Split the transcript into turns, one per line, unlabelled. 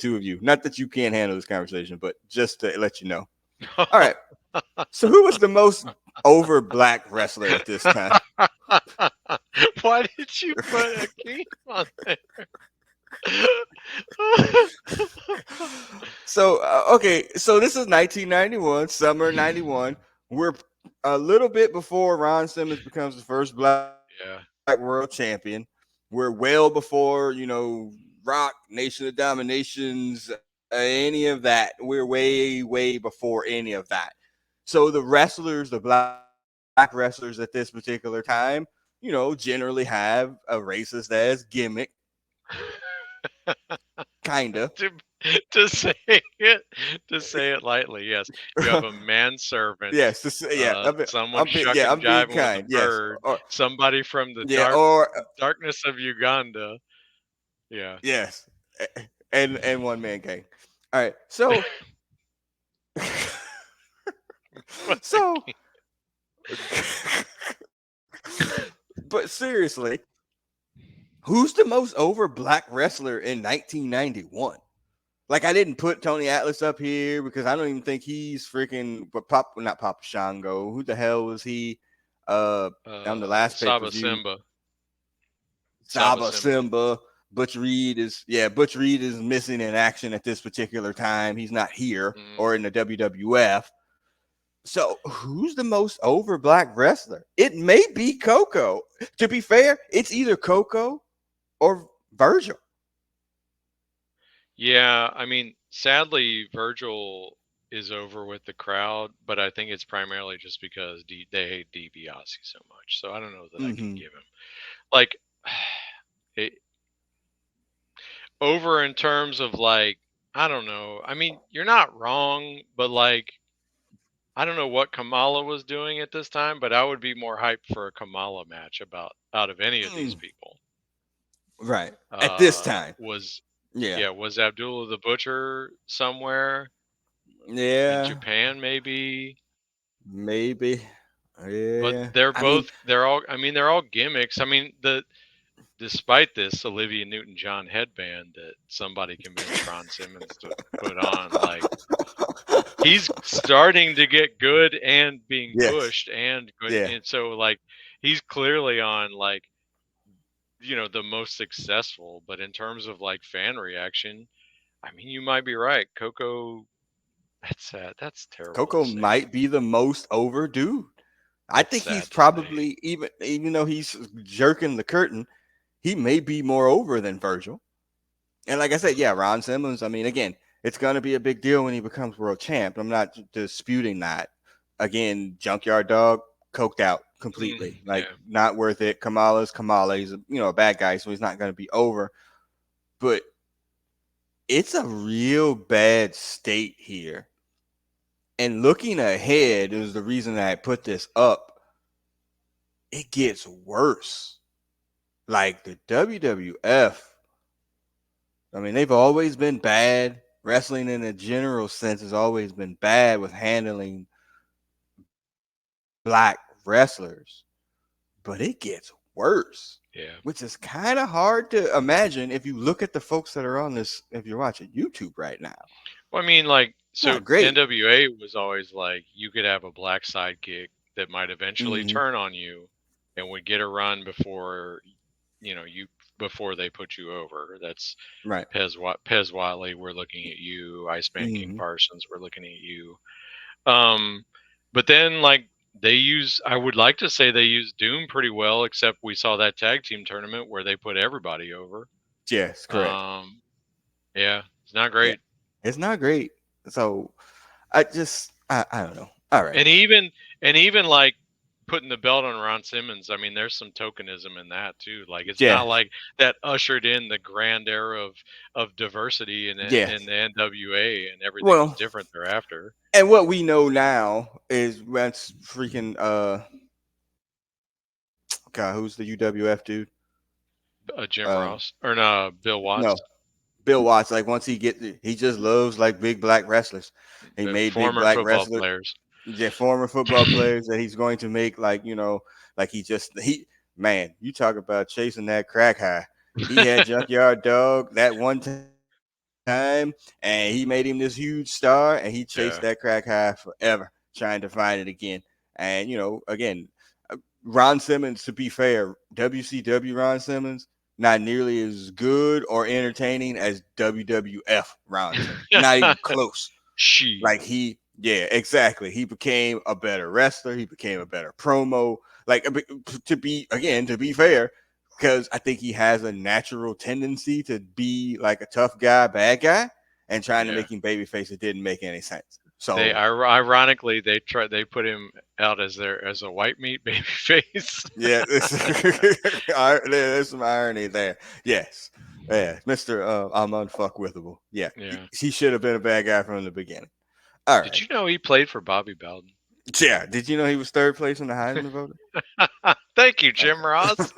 two of you. Not that you can't handle this conversation, but just to let you know. All right. So who was the most over black wrestler at this time?
Why did you put a game on there?
So okay, so this is 1991, summer '91. We're a little bit before Ron Simmons becomes the first black world
Yeah.
champion. We're well before Rock, Nation of Dominations, any of that. We're way before any of that. So the wrestlers, the black wrestlers at this particular time, generally have a racist as gimmick, kinda.
to to say it to say it lightly, yes. You have a manservant,
Yes, yeah.
someone
Yeah,
shucking
I'm being
jiving with a
kind. Yes,
bird, somebody from the
yeah, or
darkness of Uganda. Yeah.
yes, and one man gang. All right, so so, but seriously, who's the most over black wrestler in 1991? Like, I didn't put Tony Atlas up here because I don't even think he's freaking. But not Papa Shango. Who the hell was he? Uh, on the last pay per
Saba
view,
Simba. Saba
Saba
Simba.
Simba. Butch Reed is missing in action at this particular time. He's not here
Mm.
or in the WWF. So who's the most over black wrestler? It may be Coco. To be fair, it's either Coco or Virgil.
Yeah, I mean, sadly, Virgil is over with the crowd, but I think it's primarily just because they hate DiBiase so much. So I don't know that I can
Mm-hmm.
give him like it, over in terms of like I don't know. I mean, you're not wrong, but like I don't know what Kamala was doing at this time, but I would be more hyped for a Kamala match about out of any of these
Mm,
people.
right. At this time.
Was
Yeah.
yeah, was Abdullah the Butcher somewhere in
Yeah.
Japan maybe?
Maybe.
But
Yeah. I mean,
they're all gimmicks. I mean, the despite this Olivia Newton-John headband that somebody convinced Ron Simmons to put on, like he's starting to get good and being
yes.
pushed and good,
Yeah.
and so like he's clearly on like the most successful. But in terms of like fan reaction, I mean, you might be right. Coco, that's sad. That's terrible
Coco
to say.
might be the most over dude. I
That's
think he's
sad to say.
probably even though he's jerking the curtain, he may be more over than Virgil. And like I said, yeah, Ron Simmons. I mean, again, it's going to be a big deal when he becomes world champ. I'm not disputing that. Again, Junkyard Dog coked out completely, like
Yeah.
not worth it. Kamala's Kamala. He's a bad guy, so he's not going to be over. But it's a real bad state here. And looking ahead is the reason that I put this up. It gets worse. Like the WWF, I mean, they've always been bad. Wrestling in a general sense has always been bad with handling black wrestlers, but it gets worse,
Yeah.
which is kind of hard to imagine if you look at the folks that are on this, if you're watching YouTube right now.
Well, I mean, like, so
Not great.
NWA was always like you could have a black sidekick that might eventually
Mm-hmm.
turn on you and would get a run before you before they put you over. That's
Right.
Pez Watley. We're looking at you. Iceman King
Mm-hmm.
Parsons. We're looking at you. Um, but then like they use, I would like to say they use Doom pretty well, except we saw that tag team tournament where they put everybody over.
Yes, correct.
Um, yeah, it's not
Yeah,
great.
it's not great. So I don't know. All right.
And even like putting the belt on Ron Simmons, I mean, there's some tokenism in that too. Like it's not
Yeah.
like that ushered in the grand era of diversity in
Yes.
the NWA and everything was
Well,
different thereafter.
and what we know now is that's freaking God, who's the UWF dude?
Jim
Uh,
Ross or no, Bill
no,
Watts,
Bill Watts. Like once he just loves like big black wrestlers. He
the
made big
former
black
football
wrestlers.
players.
Yeah, former football players that he's going to make like he man, you talk about chasing that crack high. He had Junkyard Dog that one time. time, and he made him this huge star, and he chased
Yeah.
that crack high forever, trying to find it again. And again, Ron Simmons, to be fair, WCW Ron Simmons, not nearly as good or entertaining as WWF Ron Simmons. Not even close.
She.
Like yeah, exactly. He became a better wrestler. He became a better promo. Like to be fair, because I think he has a natural tendency to be like a tough guy, bad guy, and trying to
Yeah.
make him babyface. It didn't make any sense.
They
So
ironically they put him out as a white meat baby face.
yeah, there's some irony there. Yes, yeah, Mister I'm unfuckwithable. Yeah,
Yeah.
he should have been a bad guy from the beginning. All
Did
right.
you know he played for Bobby Bowden?
Yeah. Did you know he was third place in the Heisman voting?
Thank you, Jim
Okay.
Ross.